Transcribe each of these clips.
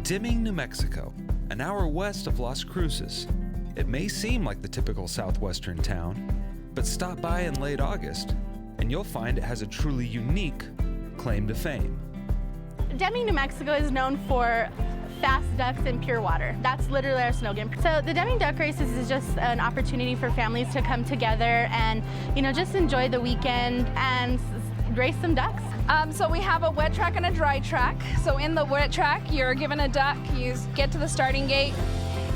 Deming, New Mexico, an hour west of Las Cruces. It may seem like the typical southwestern town, but stop by in late August and you'll find it has a truly unique claim to fame. Deming, New Mexico is known for fast ducks and pure water. That's literally our slogan. So the Deming Duck Races is just an opportunity for families to come together and, just enjoy the weekend and race some ducks. So we have a wet track and a dry track. So in the wet track, you're given a duck, you get to the starting gate,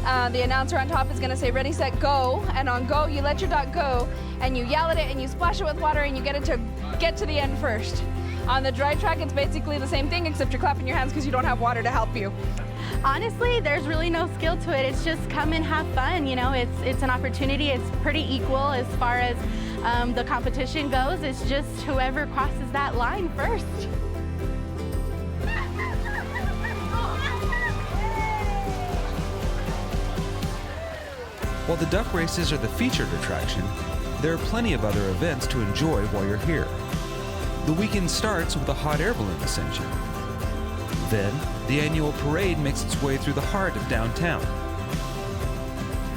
the announcer on top is going to say ready, set, go, and on go you let your duck go and you yell at it and you splash it with water and you get it to get to the end first. On the dry track, it's basically the same thing except you're clapping your hands because you don't have water to help you. Honestly, there's really no skill to it. It's just come and have fun. It's an opportunity. It's pretty equal as far as the competition goes. It's just whoever crosses that line first. While the duck races are the featured attraction, there are plenty of other events to enjoy while you're here. The weekend starts with a hot air balloon ascension. Then, the annual parade makes its way through the heart of downtown.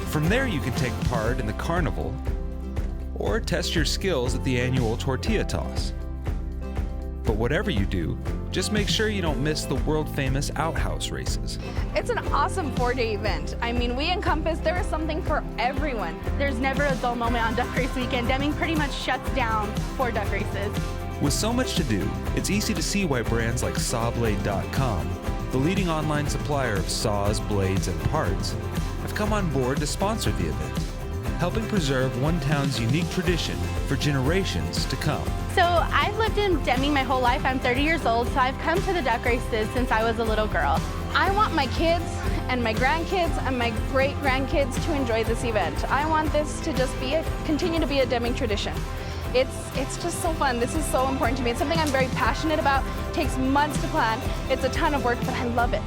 From there you can take part in the carnival or test your skills at the annual tortilla toss. But whatever you do, just make sure you don't miss the world-famous outhouse races. It's an awesome 4-day event. We encompass, there is something for everyone. There's never a dull moment on duck race weekend. Deming pretty much shuts down for duck races. With so much to do, it's easy to see why brands like Sawblade.com, the leading online supplier of saws, blades, and parts, have come on board to sponsor the event, helping preserve one town's unique tradition for generations to come. So I've lived in Deming my whole life. I'm 30 years old, so I've come to the duck races since I was a little girl. I want my kids and my grandkids and my great-grandkids to enjoy this event. I want this to just continue to be a Deming tradition. It's just so fun. This is so important to me. It's something I'm very passionate about. It takes months to plan. It's a ton of work, but I love it.